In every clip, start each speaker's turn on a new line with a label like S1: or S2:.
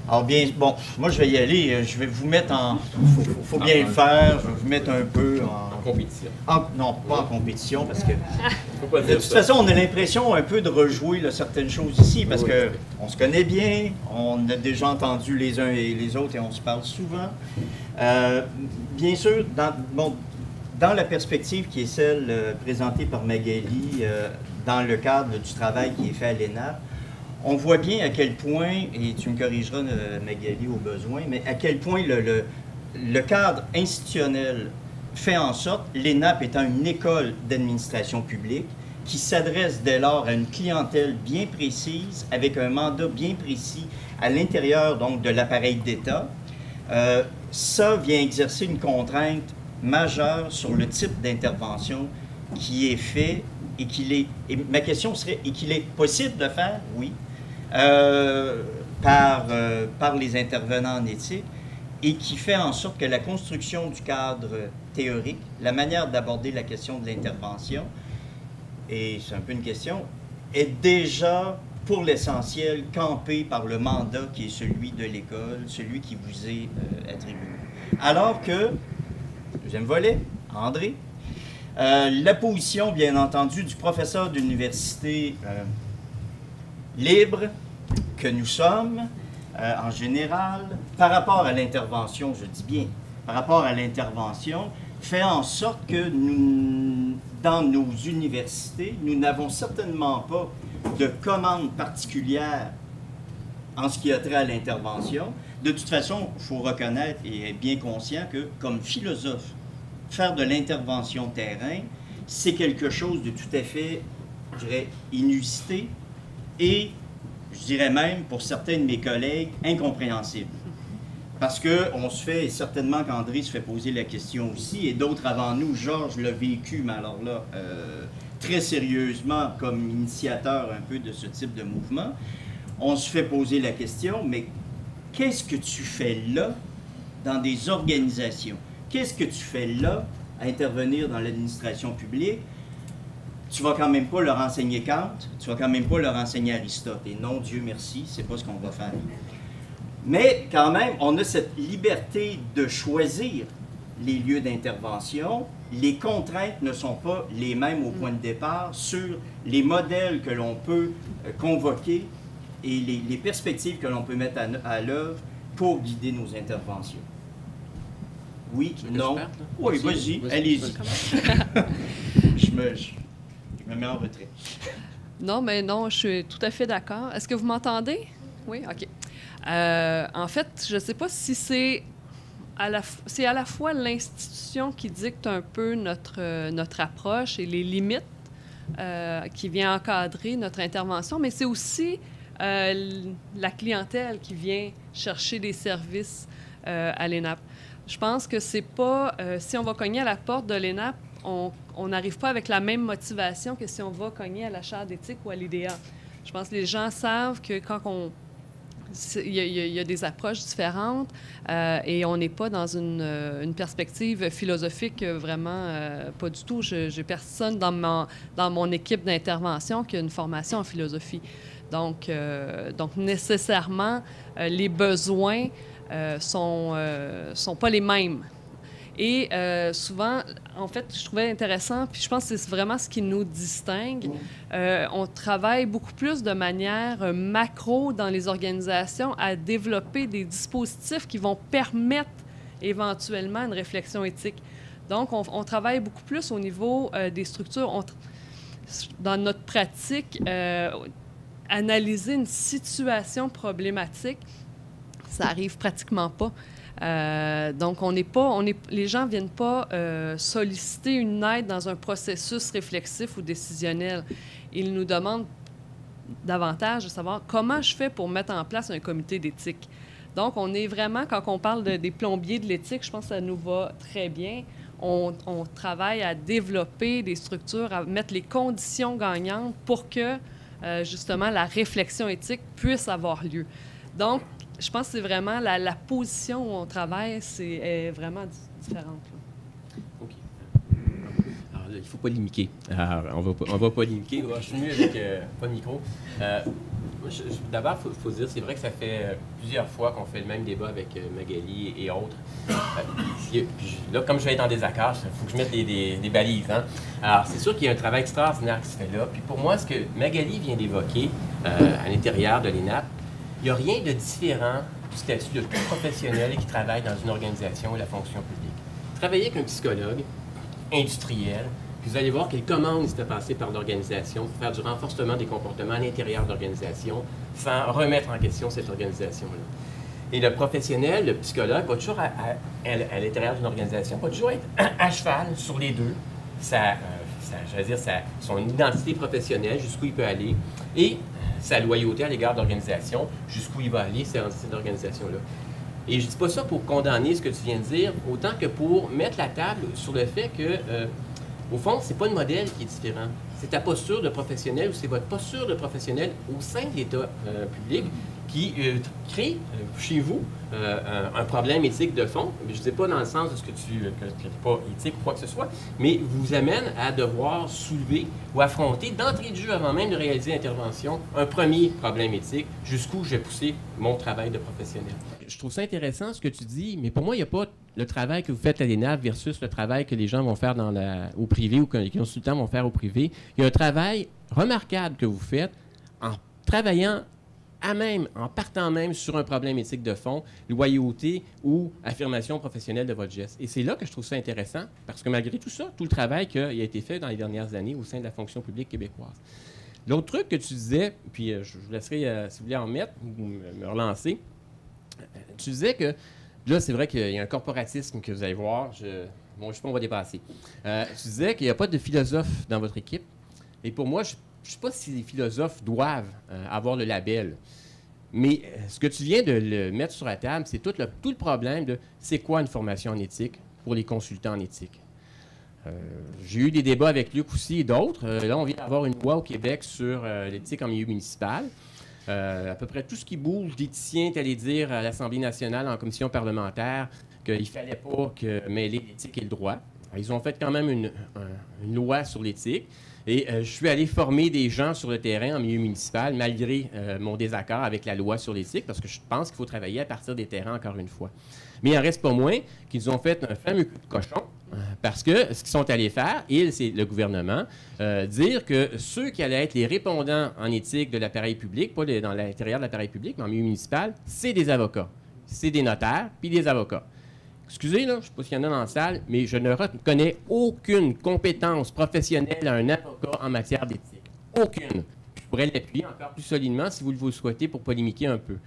S1: Alors bien, bon, moi je vais y aller. Je vais vous mettre en... Faut bien le faire. Je vais vous mettre un peu en...
S2: Compétition.
S1: Non, pas en compétition, parce que
S2: Faut pas
S1: de
S2: dire
S1: toute
S2: ça.
S1: façon, on a l'impression un peu de rejouer là, certaines choses ici, parce
S2: Oui,
S1: que
S2: oui.
S1: on se connaît bien, on a déjà entendu les uns et les autres et on se parle souvent. Bien sûr, dans la perspective qui est celle présentée par Magali, dans le cadre du travail qui est fait à l'ENAP, on voit bien à quel point, et tu me corrigeras Magali au besoin, mais à quel point le cadre institutionnel fait en sorte, l'ENAP étant une école d'administration publique, qui s'adresse dès lors à une clientèle bien précise, avec un mandat bien précis à l'intérieur donc de l'appareil d'État, ça vient exercer une contrainte majeure sur le type d'intervention qui est fait et et ma question serait, et qu'il est possible de faire, oui, par les intervenants en éthique, et qui fait en sorte que la construction du cadre théorique, la manière d'aborder la question de l'intervention, et c'est un peu une question, est déjà, pour l'essentiel, campée par le mandat qui est celui de l'école, celui qui vous est attribué. Alors que, deuxième volet, André, la position, bien entendu, du professeur d'université libre que nous sommes, en général, par rapport à l'intervention, je dis bien, par rapport à l'intervention, fait en sorte que nous, dans nos universités, nous n'avons certainement pas de commande particulière en ce qui a trait à l'intervention. De toute façon, il faut reconnaître et être bien conscient que, comme philosophe, faire de l'intervention terrain, c'est quelque chose de tout à fait, je dirais, inusité et, je dirais même, pour certains de mes collègues, incompréhensible. Parce qu'on se fait, et certainement qu'André se fait poser la question aussi, et d'autres avant nous, Georges l'a vécu, mais alors là, très sérieusement, comme initiateur un peu de ce type de mouvement, on se fait poser la question, mais qu'est-ce que tu fais là, dans des organisations? Qu'est-ce que tu fais là, à intervenir dans l'administration publique? Tu vas quand même pas leur enseigner Kant, tu vas quand même pas leur enseigner Aristote. Et non, Dieu merci, c'est pas ce qu'on va faire. Mais quand même, on a cette liberté de choisir les lieux d'intervention. Les contraintes ne sont pas les mêmes au point de départ sur les modèles que l'on peut convoquer et les perspectives que l'on peut mettre à l'œuvre pour guider nos interventions. Oui, non. Oui, vas-y, allez-y. je me mets en retrait.
S3: Non, mais non, je suis tout à fait d'accord. Est-ce que vous m'entendez? Oui, OK. En fait, je ne sais pas si c'est à la fois l'institution qui dicte un peu notre approche et les limites qui vient encadrer notre intervention, mais c'est aussi la clientèle qui vient chercher des services à l'ENAP. Je pense que c'est pas... si on va cogner à la porte de l'ENAP, on n'arrive pas avec la même motivation que si on va cogner à la chaire d'éthique ou à l'IDEA. Je pense que les gens savent que quand il y a des approches différentes et on n'est pas dans une perspective philosophique vraiment pas du tout. Je n'ai personne dans mon équipe d'intervention qui a une formation en philosophie. Donc nécessairement, les besoins sont pas les mêmes. Et souvent, en fait, je trouvais intéressant, puis je pense que c'est vraiment ce qui nous distingue. On travaille beaucoup plus de manière macro dans les organisations à développer des dispositifs qui vont permettre éventuellement une réflexion éthique. Donc, on travaille beaucoup plus au niveau des structures. Dans notre pratique, analyser une situation problématique, ça arrive pratiquement pas. Donc, les gens ne viennent pas solliciter une aide dans un processus réflexif ou décisionnel. Ils nous demandent davantage de savoir comment je fais pour mettre en place un comité d'éthique. Donc, on est vraiment, quand on parle des plombiers de l'éthique, je pense que ça nous va très bien. On travaille à développer des structures, à mettre les conditions gagnantes pour que, justement, la réflexion éthique puisse avoir lieu. Donc, je pense que c'est vraiment la position où on travaille, est vraiment différente.
S2: OK. Alors là, il ne faut pas limiter. Alors, on va pas limiter. Je suis mieux avec pas de micro. D'abord, il faut dire, c'est vrai que ça fait plusieurs fois qu'on fait le même débat avec Magali et autres. Là, comme je vais être en désaccord, il faut que je mette des balises. Hein? Alors, c'est sûr qu'il y a un travail extraordinaire qui se fait là. Puis pour moi, ce que Magali vient d'évoquer à l'intérieur de l'ENAP, il n'y a rien de différent du statut de tout professionnel qui travaille dans une organisation ou la fonction publique. Travailler avec un psychologue industriel, puis vous allez voir quelle commande s'est passée par l'organisation pour faire du renforcement des comportements à l'intérieur de l'organisation sans remettre en question cette organisation-là. Et le professionnel, le psychologue, va toujours, à l'intérieur d'une organisation, va toujours être à cheval sur les deux. Son identité professionnelle, jusqu'où il peut aller, et sa loyauté à l'égard de l'organisation, jusqu'où il va aller, cette organisation-là. Et je ne dis pas ça pour condamner ce que tu viens de dire, autant que pour mettre la table sur le fait que, au fond, ce n'est pas le modèle qui est différent. C'est ta posture de professionnel ou c'est votre posture de professionnel au sein de l'État public qui crée chez vous un problème éthique de fond. Je ne dis pas dans le sens de ce que tu n'es pas éthique ou quoi que ce soit, mais vous amène à devoir soulever ou affronter d'entrée de jeu, avant même de réaliser l'intervention, un premier problème éthique, jusqu'où je vais pousser mon travail de professionnel. Je trouve ça intéressant ce que tu dis, mais pour moi, il n'y a pas le travail que vous faites à l'ENAP versus le travail que les gens vont faire au privé ou que les consultants vont faire au privé. Il y a un travail remarquable que vous faites en travaillant en partant même sur un problème éthique de fond, loyauté ou affirmation professionnelle de votre geste. Et c'est là que je trouve ça intéressant, parce que malgré tout ça, tout le travail qui a été fait dans les dernières années au sein de la fonction publique québécoise. L'autre truc que tu disais, puis je vous laisserai, si vous voulez en mettre ou me relancer, tu disais que, là, c'est vrai qu'il y a un corporatisme que vous allez voir, je sais pas, on va dépasser. Tu disais qu'il n'y a pas de philosophe dans votre équipe, et pour moi, je ne sais pas si les philosophes doivent avoir le label, mais ce que tu viens de le mettre sur la table, c'est tout le problème de c'est quoi une formation en éthique pour les consultants en éthique. J'ai eu des débats avec Luc aussi et d'autres. Là, on vient d'avoir une loi au Québec sur l'éthique en milieu municipal. À peu près tout ce qui bouge d'éthiciens est allé dire à l'Assemblée nationale en commission parlementaire qu'il ne fallait pas mêler l'éthique et le droit. Alors, ils ont fait quand même une loi sur l'éthique. Et je suis allé former des gens sur le terrain en milieu municipal, malgré mon désaccord avec la loi sur l'éthique, parce que je pense qu'il faut travailler à partir des terrains, encore une fois. Mais il n'en reste pas moins qu'ils ont fait un fameux coup de cochon, parce que ce qu'ils sont allés faire, c'est le gouvernement, dire que ceux qui allaient être les répondants en éthique de l'appareil public, pas dans l'intérieur de l'appareil public, mais en milieu municipal, c'est des avocats. C'est des notaires, puis des avocats. Excusez, là, je ne sais pas s'il y en a dans la salle, mais je ne reconnais aucune compétence professionnelle à un avocat en matière d'éthique. Aucune. Je pourrais l'appuyer encore plus solidement si vous le souhaitez pour polémiquer un peu.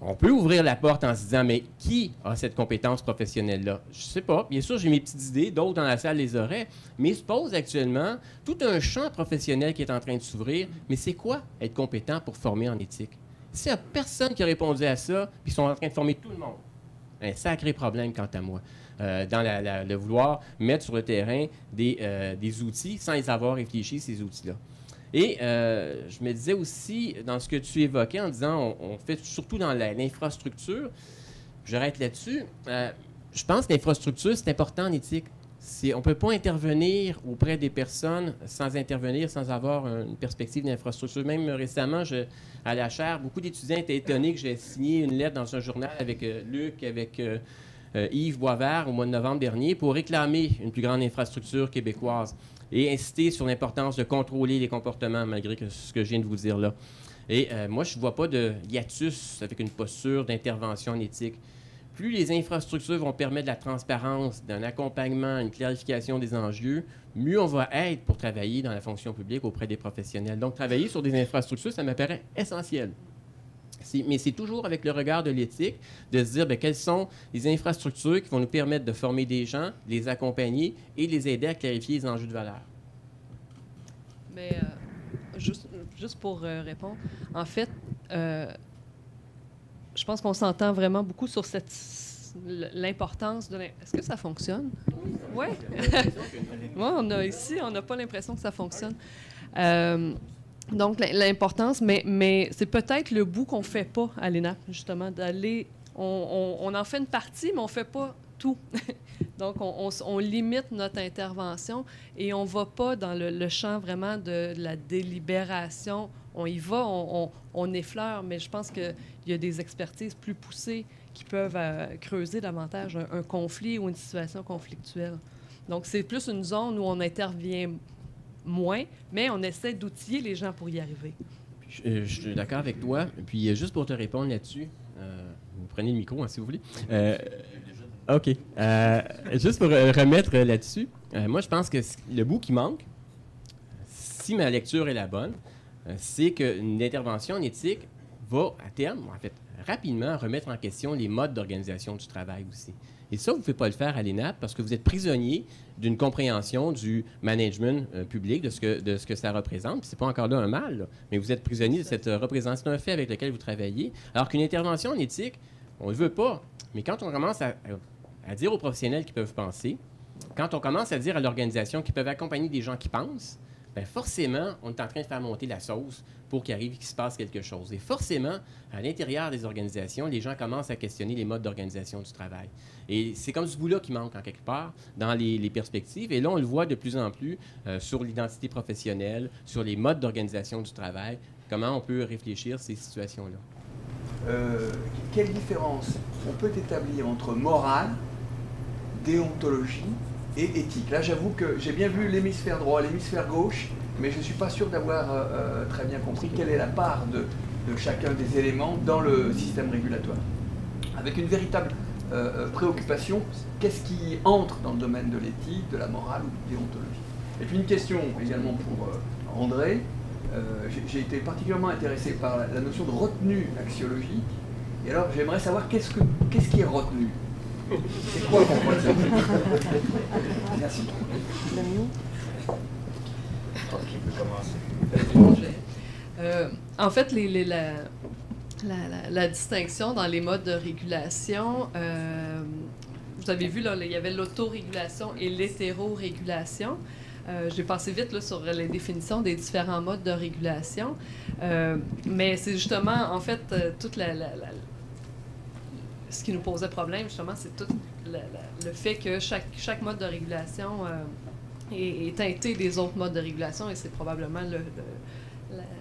S2: On peut ouvrir la porte en se disant, mais qui a cette compétence professionnelle-là? Je ne sais pas. Bien sûr, j'ai mes petites idées, d'autres dans la salle les auraient, mais il se pose actuellement tout un champ professionnel qui est en train de s'ouvrir. Mais c'est quoi être compétent pour former en éthique? S'il n'y a personne qui a répondu à ça, puis ils sont en train de former tout le monde. Un sacré problème, quant à moi, dans le vouloir mettre sur le terrain des outils sans les avoir réfléchi, ces outils-là. Et je me disais aussi, dans ce que tu évoquais, en disant on fait surtout dans l'infrastructure, j'arrête là-dessus, je pense que l'infrastructure, c'est important en éthique. On ne peut pas intervenir auprès des personnes sans intervenir, sans avoir une perspective d'infrastructure. Même récemment, à la chaire, beaucoup d'étudiants étaient étonnés que j'ai signé une lettre dans un journal avec Luc, avec Yves Boisvert au mois de novembre dernier pour réclamer une plus grande infrastructure québécoise et insister sur l'importance de contrôler les comportements, malgré ce que je viens de vous dire là. Et moi, je ne vois pas de hiatus avec une posture d'intervention en éthique. Plus les infrastructures vont permettre de la transparence, d'un accompagnement, une clarification des enjeux, mieux on va être pour travailler dans la fonction publique auprès des professionnels. Donc, travailler sur des infrastructures, ça m'apparaît essentiel. Mais c'est toujours avec le regard de l'éthique, de se dire quelles sont les infrastructures qui vont nous permettre de former des gens, les accompagner et les aider à clarifier les enjeux de valeur.
S3: Mais juste pour répondre, en fait, je pense qu'on s'entend vraiment beaucoup sur l'importance de... Est-ce que ça fonctionne? Oui. Moi, on n'a pas l'impression que ça fonctionne. Donc, l'importance, mais c'est peut-être le bout qu'on ne fait pas à l'ENAP, justement, d'aller... On en fait une partie, mais on ne fait pas tout. Donc, on limite notre intervention et on ne va pas dans le champ vraiment de la délibération on y va, on effleure, mais je pense qu'il y a des expertises plus poussées qui peuvent creuser davantage un conflit ou une situation conflictuelle. Donc, c'est plus une zone où on intervient moins, mais on essaie d'outiller les gens pour y arriver.
S2: Je suis d'accord avec toi. Puis, juste pour te répondre là-dessus, vous prenez le micro, hein, si vous voulez. OK. Juste pour remettre là-dessus, moi, je pense que le bout qui manque, si ma lecture est la bonne, c'est qu'une intervention en éthique va, à terme, en fait, rapidement remettre en question les modes d'organisation du travail aussi. Et ça, vous ne pouvez pas le faire à l'ENAP parce que vous êtes prisonnier d'une compréhension du management public, de ce que ça représente. Ce n'est pas encore là un mal, là, mais vous êtes prisonnier de cette représentation. C'est un fait avec lequel vous travaillez. Alors qu'une intervention en éthique, on ne le veut pas. Mais quand on commence à dire aux professionnels qui peuvent penser, quand on commence à dire à l'organisation qu'ils peuvent accompagner des gens qui pensent, bien forcément, on est en train de faire monter la sauce pour qu'il arrive qu'il se passe quelque chose. Et forcément, à l'intérieur des organisations, les gens commencent à questionner les modes d'organisation du travail. Et c'est comme ce bout-là qui manque en quelque part dans les perspectives. Et là, on le voit de plus en plus sur l'identité professionnelle, sur les modes d'organisation du travail, comment on peut réfléchir à ces situations-là.
S4: Quelle différence on peut établir entre morale, déontologie et éthique? Là, j'avoue que j'ai bien vu l'hémisphère droit, l'hémisphère gauche, mais je ne suis pas sûr d'avoir très bien compris quelle est la part de chacun des éléments dans le système régulatoire. Avec une véritable préoccupation, qu'est-ce qui entre dans le domaine de l'éthique, de la morale ou de déontologie? Et puis une question également pour André. J'ai été particulièrement intéressé par la notion de retenue axiologique. Et alors, j'aimerais savoir qu'est-ce qui est retenu? C'est quoi qu'on retient? Merci.
S1: Qui peut commencer?
S3: En fait, la distinction dans les modes de régulation, vous avez vu, là, il y avait l'autorégulation et l'hétérorégulation. J'ai passé vite là, sur les définitions des différents modes de régulation, mais c'est justement, en fait, toute ce qui nous posait problème, justement, c'est tout le fait que chaque mode de régulation est teinté des autres modes de régulation, et c'est probablement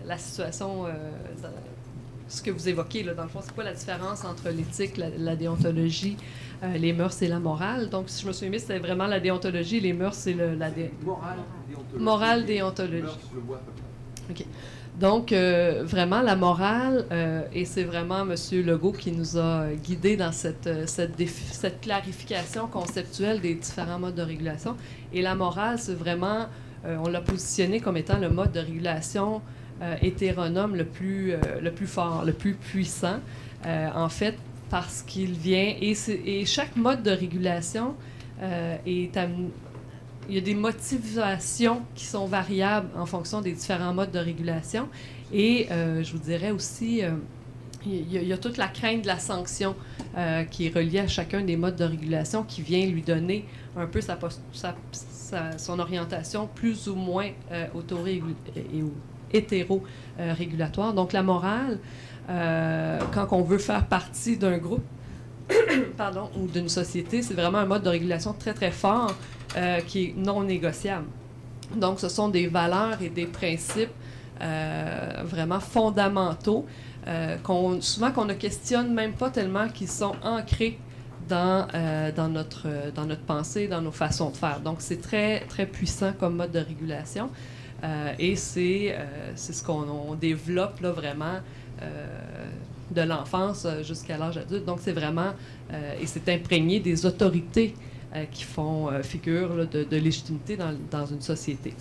S3: la situation, ce que vous évoquez, là, dans le fond, c'est quoi la différence entre l'éthique, la déontologie, les mœurs et la morale? Donc, si je me souviens bien, c'était vraiment la déontologie, les mœurs, c'est morale, déontologie.
S4: Mœurs, je vois à peu près.
S3: OK. Donc, vraiment, la morale, et c'est vraiment M. Legault qui nous a guidés dans cette clarification conceptuelle des différents modes de régulation. Et la morale, c'est vraiment, on l'a positionné comme étant le mode de régulation hétéronome le plus fort, le plus puissant, en fait, parce qu'il vient... Et chaque mode de régulation il y a des motivations qui sont variables en fonction des différents modes de régulation. Et je vous dirais aussi, il y a toute la crainte de la sanction qui est reliée à chacun des modes de régulation, qui vient lui donner un peu son orientation plus ou moins hétéro-régulatoire. Donc la morale, quand on veut faire partie d'un groupe, pardon, ou d'une société, c'est vraiment un mode de régulation très, très fort qui est non négociable. Donc, ce sont des valeurs et des principes vraiment fondamentaux souvent qu'on ne questionne même pas tellement, qui sont ancrés dans notre pensée, dans nos façons de faire. Donc, c'est très, très puissant comme mode de régulation. Et c'est ce qu'on développe là, vraiment de l'enfance jusqu'à l'âge adulte. Donc, c'est vraiment... et c'est imprégné des autorités qui font figure là, de légitimité dans une société.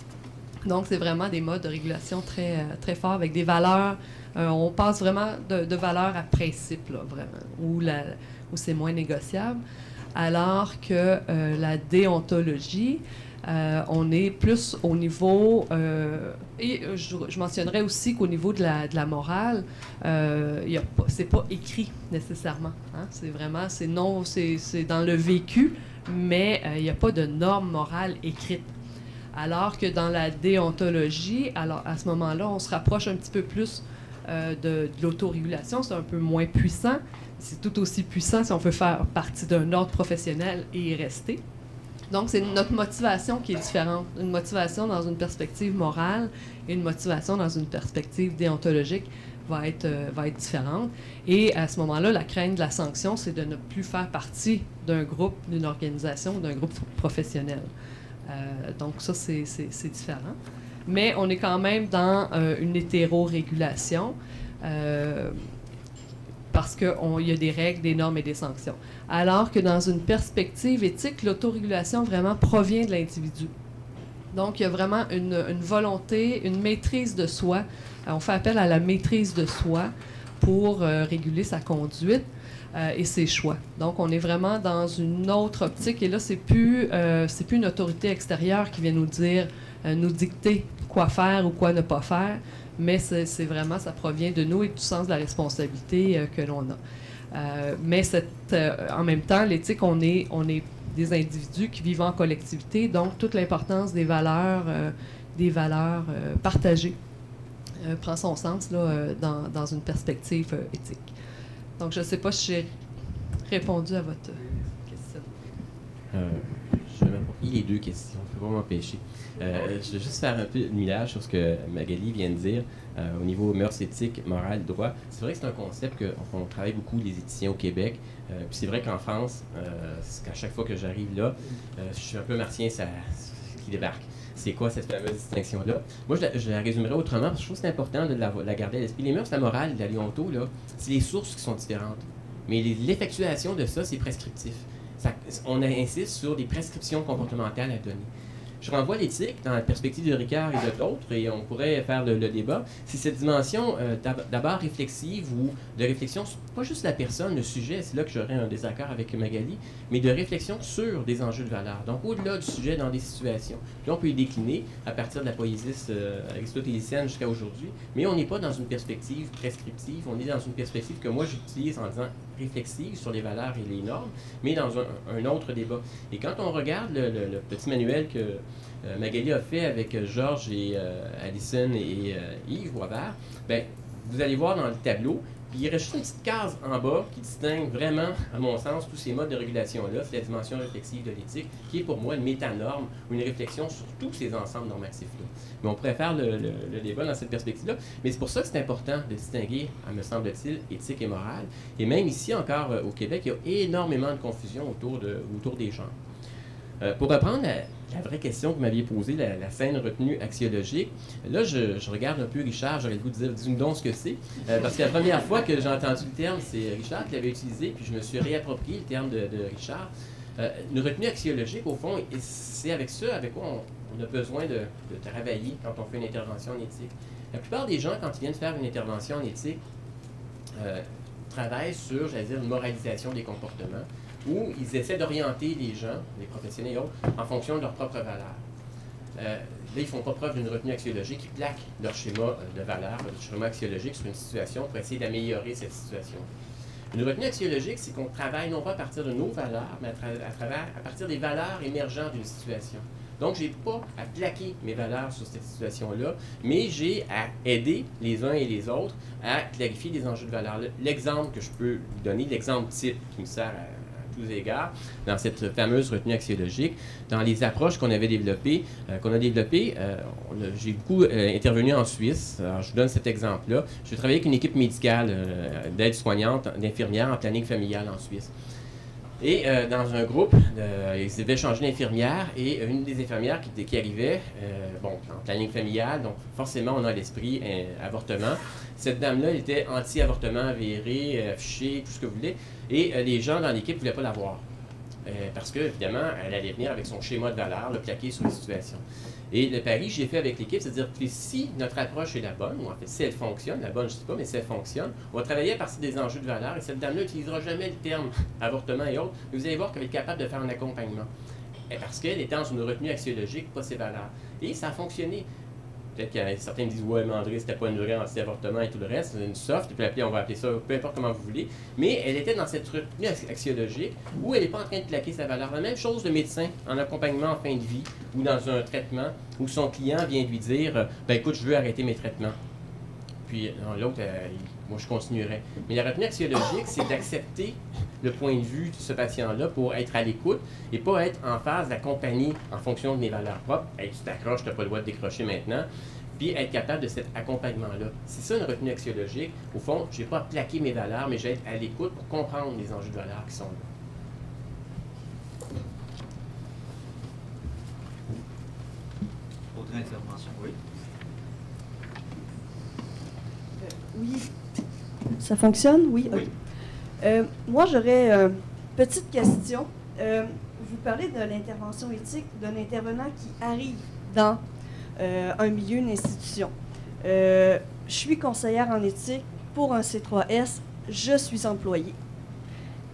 S3: Donc, c'est vraiment des modes de régulation très, très forts, avec des valeurs... on passe vraiment de valeurs à principes, là, vraiment, où c'est moins négociable. Alors que la déontologie... on est plus au niveau... et je mentionnerais aussi qu'au niveau de la morale, c'est pas écrit nécessairement. Hein? C'est vraiment... c'est dans le vécu, mais il n'y a pas de norme morale écrite. Alors que dans la déontologie, alors à ce moment-là, on se rapproche un petit peu plus de l'autorégulation. C'est un peu moins puissant. C'est tout aussi puissant si on veut faire partie d'un ordre professionnel et y rester. Donc, c'est notre motivation qui est différente. Une motivation dans une perspective morale et une motivation dans une perspective déontologique va être différente. Et à ce moment-là, la crainte de la sanction, c'est de ne plus faire partie d'un groupe, d'une organisation, d'un groupe professionnel. Donc, ça, c'est différent. Mais on est quand même dans une hétéro-régulation parce qu'il y a des règles, des normes et des sanctions. Alors que dans une perspective éthique, l'autorégulation vraiment provient de l'individu. Donc, il y a vraiment une volonté, une maîtrise de soi. On fait appel à la maîtrise de soi pour réguler sa conduite et ses choix. Donc, on est vraiment dans une autre optique. Et là, c'est plus une autorité extérieure qui vient nous dire, nous dicter quoi faire ou quoi ne pas faire, mais c'est vraiment, ça provient de nous et du sens de la responsabilité que l'on a. Mais en même temps, l'éthique, on est des individus qui vivent en collectivité, donc toute l'importance des valeurs partagées prend son sens là, dans une perspective éthique. Donc, je ne sais pas si j'ai répondu à votre question.
S2: Je vais m'approprier les deux questions, je ne peux pas m'empêcher. Je vais juste faire un peu de millage sur ce que Magali vient de dire au niveau mœurs éthiques, morale, droit. C'est vrai que c'est un concept qu'on travaille beaucoup, les éthiciens au Québec. Puis c'est vrai qu'en France, qu'à chaque fois que j'arrive là, je suis un peu martien qui débarque. C'est quoi cette fameuse distinction-là? Moi, je la résumerai autrement, parce que je trouve que c'est important de la garder à l'esprit. Les mœurs, la morale, la Lionto, là, c'est les sources qui sont différentes. Mais l'effectuation de ça, c'est prescriptif. On insiste sur des prescriptions comportementales à donner. Je renvoie l'éthique dans la perspective de Ricard et d'autres, et on pourrait faire le débat. C'est cette dimension d'abord réflexive ou de réflexion, pas juste la personne, le sujet, c'est là que j'aurais un désaccord avec Magali, mais de réflexion sur des enjeux de valeur. Donc au-delà du sujet dans des situations. Puis on peut y décliner à partir de la poésie aristotélicienne jusqu'à aujourd'hui, mais on n'est pas dans une perspective prescriptive, on est dans une perspective que moi j'utilise en disant réflexive sur les valeurs et les normes, mais dans un autre débat. Et quand on regarde le petit manuel que Magali a fait avec Georges et Alison et Yves Boisvert, ben, vous allez voir dans le tableau, puis il reste juste une petite case en bas qui distingue vraiment, à mon sens, tous ces modes de régulation-là. C'est la dimension réflexive de l'éthique, qui est pour moi une métanorme ou une réflexion sur tous ces ensembles normatifs-là. Mais on pourrait faire le débat dans cette perspective-là. Mais c'est pour ça que c'est important de distinguer, me semble-t-il, éthique et morale. Et même ici, encore au Québec, il y a énormément de confusion autour des genres. Pour reprendre la vraie question que vous m'aviez posée, la saine retenue axiologique, là, je regarde un peu Richard, j'aurais le goût de dire, dis-nous donc ce que c'est, parce que la première fois que j'ai entendu le terme, c'est Richard qui l'avait utilisé, puis je me suis réapproprié le terme de Richard. Une retenue axiologique, au fond, c'est avec ça avec quoi on a besoin de travailler quand on fait une intervention en éthique. La plupart des gens, quand ils viennent faire une intervention en éthique, travaillent sur, j'allais dire, une moralisation des comportements, où ils essaient d'orienter les gens, les professionnels et autres, en fonction de leurs propres valeurs. Là, ils ne font pas preuve d'une retenue axiologique, ils plaquent leur schéma de valeur, leur schéma axiologique sur une situation pour essayer d'améliorer cette situation. Une retenue axiologique, c'est qu'on travaille non pas à partir de nos valeurs, mais à partir des valeurs émergentes d'une situation. Donc, je n'ai pas à plaquer mes valeurs sur cette situation-là, mais j'ai à aider les uns et les autres à clarifier des enjeux de valeur. L'exemple que je peux vous donner, l'exemple type qui me sert à tous égards, dans cette fameuse retenue axiologique, dans les approches qu'on avait développées, j'ai beaucoup intervenu en Suisse. Alors, je vous donne cet exemple-là. Je travaillais avec une équipe médicale d'aide-soignante, d'infirmières en planning familial en Suisse. Et dans un groupe, ils devaient changer d'infirmière et une des infirmières qui arrivait, en planning familial, donc forcément on a l'esprit avortement. Cette dame-là, elle était anti-avortement, avérée, affichée, tout ce que vous voulez, et les gens dans l'équipe ne voulaient pas la voir. Parce que, évidemment, elle allait venir avec son schéma de valeur, le plaquer sur les situations. Et le pari que j'ai fait avec l'équipe, c'est de dire que si notre approche est la bonne, ou en fait, si elle fonctionne, la bonne, je ne sais pas, mais si elle fonctionne, on va travailler à partir des enjeux de valeur, et cette dame-là n'utilisera jamais le terme avortement et autres, mais vous allez voir qu'elle est capable de faire un accompagnement. Parce qu'elle était dans une retenue axiologique, pas ses valeurs. Et ça a fonctionné. Peut-être que certains me disent « Ouais, mais André, c'était pas une vraie anti-avortement et tout le reste, c'est une soft, puis on va appeler ça peu importe comment vous voulez. » Mais elle était dans cette retenue axiologique où elle n'est pas en train de plaquer sa valeur. La même chose de médecin en accompagnement en fin de vie ou dans un traitement où son client vient de lui dire « Ben écoute, je veux arrêter mes traitements. » Puis l'autre, moi je continuerai. Mais la retenue axiologique, c'est d'accepter le point de vue de ce patient-là pour être à l'écoute et pas être en phase d'accompagner en fonction de mes valeurs propres. Hey, tu t'accroches, tu n'as pas le droit de décrocher maintenant. Puis être capable de cet accompagnement-là. C'est ça une retenue axiologique. Au fond, je n'ai pas plaqué mes valeurs, mais je vais être à l'écoute pour comprendre les enjeux de valeurs qui sont là.
S1: Autre intervention, oui.
S5: Oui. Ça fonctionne? Oui.
S1: Oui.
S5: Moi, j'aurais une petite question. Vous parlez de l'intervention éthique d'un intervenant qui arrive dans un milieu, une institution. Je suis conseillère en éthique pour un C3S. Je suis employée.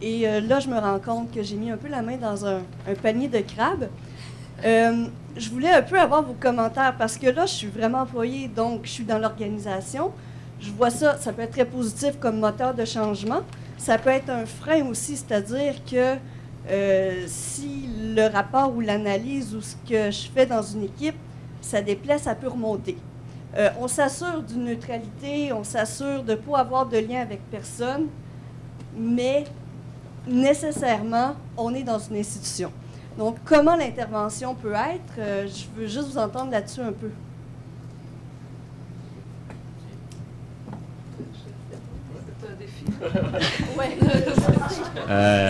S5: Et là, je me rends compte que j'ai mis un peu la main dans un panier de crabes. Je voulais un peu avoir vos commentaires parce que là, je suis vraiment employée, donc je suis dans l'organisation. Je vois ça, ça peut être très positif comme moteur de changement. Ça peut être un frein aussi, c'est-à-dire que si le rapport ou l'analyse ou ce que je fais dans une équipe, ça déplaît, ça peut remonter. On s'assure d'une neutralité, on s'assure de ne pas avoir de lien avec personne, mais nécessairement, on est dans une institution. Donc, comment l'intervention peut être? Je veux juste vous entendre là-dessus un peu.
S3: C'est un défi.
S5: Ouais.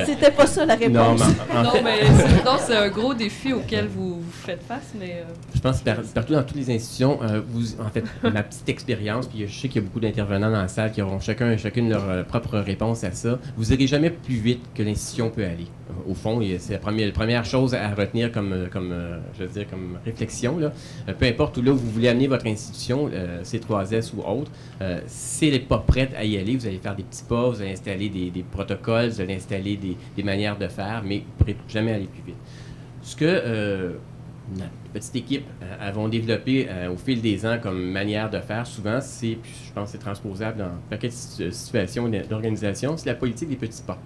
S5: C'était pas ça la réponse.
S3: Non, c'est un gros défi auquel vous faites face, mais...
S2: Je pense que partout dans toutes les institutions, en fait, ma petite expérience, puis je sais qu'il y a beaucoup d'intervenants dans la salle qui auront chacune leur propre réponse à ça, vous n'irez jamais plus vite que l'institution peut aller. Au fond, c'est la première chose à retenir comme réflexion. Là. Peu importe où là vous voulez amener votre institution, C3S ou autre, si elle n'est pas prête à y aller, vous allez faire des petits pas, vous allez installer des protocoles, vous allez installer des manières de faire, mais vous ne pourrez jamais aller plus vite. Ce que notre petite équipe avons développé au fil des ans comme manière de faire, souvent, puis je pense que c'est transposable dans un paquet de situations d'organisation, c'est la politique des petits pas.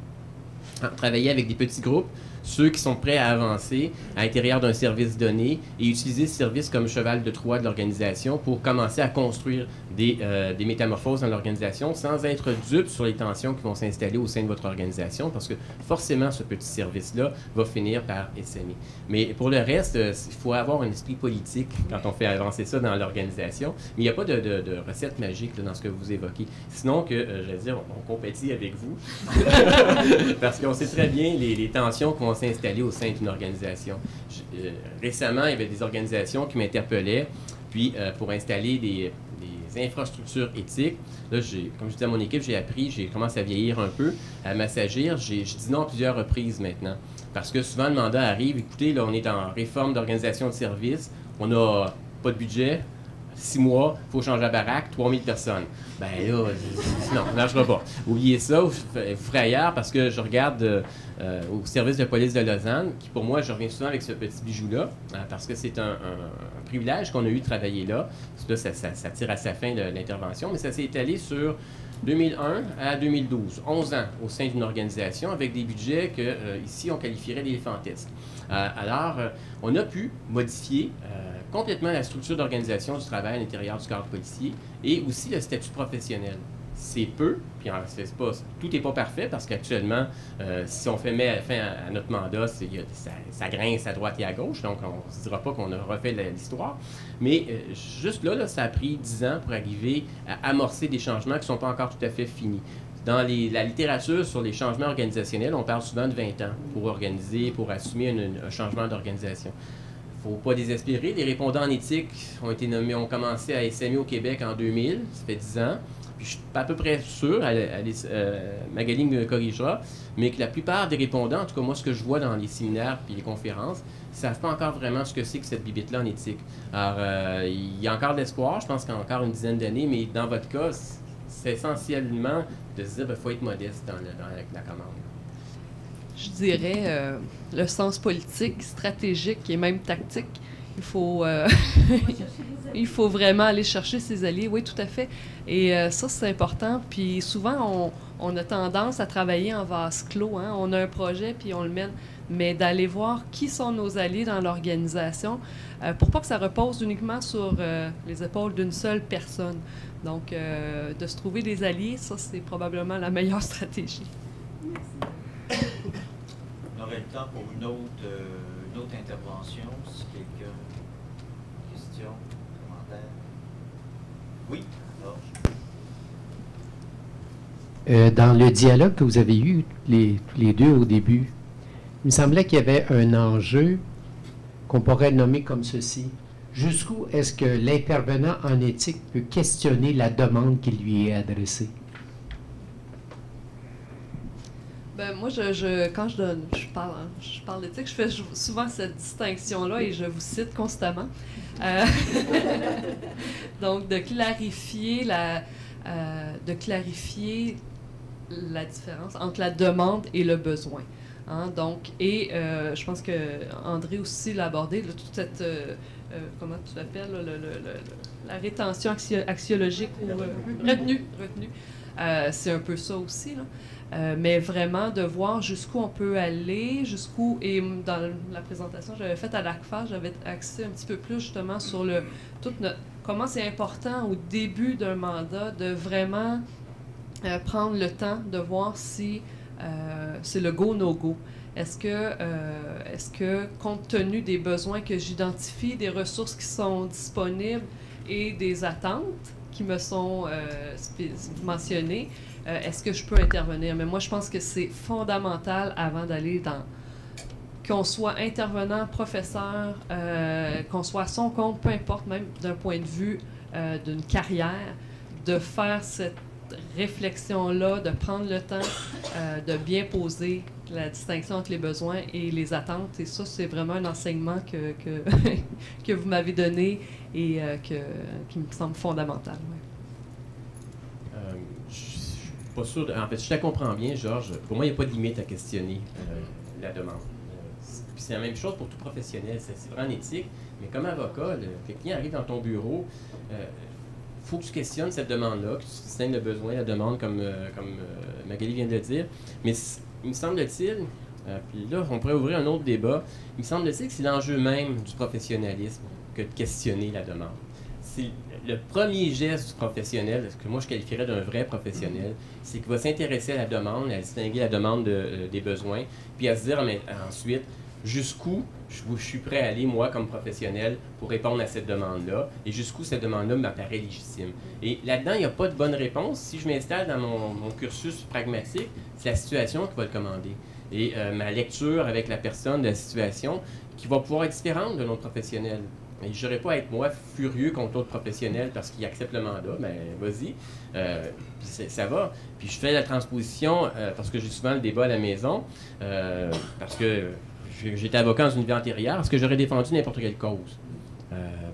S2: Travailler avec des petits groupes, ceux qui sont prêts à avancer à l'intérieur d'un service donné et utiliser ce service comme cheval de Troie de l'organisation pour commencer à construire des métamorphoses dans l'organisation sans être dupe sur les tensions qui vont s'installer au sein de votre organisation parce que forcément ce petit service-là va finir par essaimer. Mais pour le reste, il faut avoir un esprit politique quand on fait avancer ça dans l'organisation, mais il n'y a pas de recette magique là, dans ce que vous évoquez. Sinon que, je vais dire, on compétit avec vous parce qu'on sait très bien les tensions qui vont s'installer au sein d'une organisation. Récemment, il y avait des organisations qui m'interpellaient, puis pour installer des infrastructures éthiques, là, comme je disais à mon équipe, j'ai commencé à vieillir un peu, à m'assagir. Je dis non à plusieurs reprises maintenant, parce que souvent le mandat arrive, écoutez, là, on est en réforme d'organisation de services, on n'a pas de budget, 6 mois, il faut changer la baraque, 3000 personnes. Ben là, non, on ne lâchera pas. Oubliez ça, vous ferez ailleurs parce que je regarde au service de police de Lausanne, qui pour moi, je reviens souvent avec ce petit bijou-là, parce que c'est un privilège qu'on a eu de travailler là. Là, ça tire à sa fin l'intervention, mais ça s'est étalé sur 2001 à 2012, 11 ans au sein d'une organisation avec des budgets que ici on qualifierait d'éléphantesques. Alors, on a pu modifier complètement la structure d'organisation du travail à l'intérieur du cadre policier et aussi le statut professionnel. C'est peu, puis tout n'est pas parfait parce qu'actuellement, si on met fin à notre mandat, ça grince à droite et à gauche, donc on ne se dira pas qu'on a refait l'histoire. Mais juste là, ça a pris 10 ans pour arriver à amorcer des changements qui ne sont pas encore tout à fait finis. Dans la littérature sur les changements organisationnels, on parle souvent de 20 ans pour organiser, pour assumer un changement d'organisation. Il ne faut pas désespérer. Les répondants en éthique ont commencé à SMI au Québec en 2000, ça fait 10 ans. Puis je suis à peu près sûr, Magali me corrigera, mais que la plupart des répondants, en tout cas moi ce que je vois dans les séminaires et les conférences, ne savent pas encore vraiment ce que c'est que cette bibite-là en éthique. Alors, il y a encore de l'espoir, je pense qu'il y a encore une dizaine d'années, mais dans votre cas, c'est essentiellement de se dire qu'il faut être modeste dans la commande.
S3: Je dirais le sens politique, stratégique et même tactique. Il faut vraiment aller chercher ses alliés, oui, tout à fait. Et ça, c'est important. Puis souvent, on a tendance à travailler en vase clos. Hein? On a un projet, puis on le mène. Mais d'aller voir qui sont nos alliés dans l'organisation pour pas que ça repose uniquement sur les épaules d'une seule personne. Donc, de se trouver des alliés, ça, c'est probablement la meilleure stratégie.
S5: Merci.
S1: aurait le temps pour une autre intervention, si quelqu'un a une question, commentaire. Oui, alors.
S6: Dans le dialogue que vous avez eu tous les deux au début, il me semblait qu'il y avait un enjeu qu'on pourrait nommer comme ceci. Jusqu'où est-ce que l'intervenant en éthique peut questionner la demande qui lui est adressée?
S3: Ben, moi, quand je parle d'éthique, je fais souvent cette distinction-là et je vous cite constamment. Donc, de clarifier la différence entre la demande et le besoin. Hein? Donc, je pense que André aussi l'a abordé, là, toute cette... comment tu l'appelles, la rétention axiologique ou retenue. C'est un peu ça aussi, là. Mais vraiment de voir jusqu'où on peut aller, et dans la présentation que j'avais faite à l'ACFA, j'avais axé un petit peu plus justement sur comment c'est important au début d'un mandat de vraiment prendre le temps de voir si c'est le go, no go. Est-ce que, compte tenu des besoins que j'identifie, des ressources qui sont disponibles et des attentes qui me sont mentionnées, est-ce que je peux intervenir? Mais moi, je pense que c'est fondamental avant d'aller qu'on soit intervenant, professeur, qu'on soit à son compte, peu importe, même d'un point de vue d'une carrière, de faire cette réflexion-là, de prendre le temps de bien poser la distinction entre les besoins et les attentes. Et ça, c'est vraiment un enseignement que vous m'avez donné et qui me semble fondamental. Ouais.
S2: Je suis pas sûr. En fait, je te comprends bien, Georges. Pour moi, il n'y a pas de limite à questionner la demande. Puis c'est la même chose pour tout professionnel. C'est vraiment éthique. Mais comme avocat, le client arrive dans ton bureau, faut que tu questionnes cette demande-là, que tu distingues le besoin, la demande, comme Magali vient de le dire. Mais il me semble-t-il, puis là, on pourrait ouvrir un autre débat, il me semble-t-il que c'est l'enjeu même du professionnalisme que de questionner la demande. C'est le premier geste du professionnel, ce que moi je qualifierais d'un vrai professionnel, c'est qu'il va s'intéresser à la demande, à distinguer la demande des besoins, puis à se dire ensuite jusqu'où je suis prêt à aller, moi, comme professionnel, pour répondre à cette demande-là, et jusqu'où cette demande-là m'apparaît légitime. Et là-dedans, il n'y a pas de bonne réponse. Si je m'installe dans mon cursus pragmatique, c'est la situation qui va le commander. Et ma lecture avec la personne de la situation qui va pouvoir être différente d'un autre professionnel. Et je n'aurais pas à être, moi, furieux contre l'autre professionnel parce qu'il accepte le mandat. Ben, vas-y. Ça va. Puis je fais la transposition parce que j'ai souvent le débat à la maison, parce que j'étais avocat dans une vie antérieure. Est-ce que j'aurais défendu n'importe quelle cause?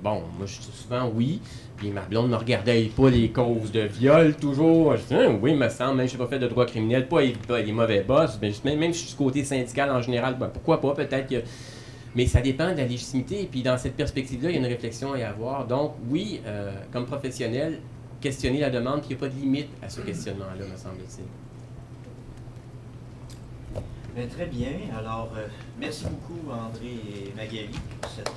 S2: Bon, moi, je dis souvent oui. Puis ma blonde me regardait pas les causes de viol, toujours. Je dis, oui, il me semble, même si je n'ai pas fait de droit criminel, pas les mauvais boss. Ben, même si je suis du côté syndical en général, ben, pourquoi pas, peut-être que... Mais ça dépend de la légitimité. Et puis, dans cette perspective-là, il y a une réflexion à y avoir. Donc, oui, comme professionnel, questionner la demande, puis il n'y a pas de limite à ce questionnement-là, me semble-t-il.
S1: Bien, très bien. Alors, merci beaucoup, André et Magali, pour cette...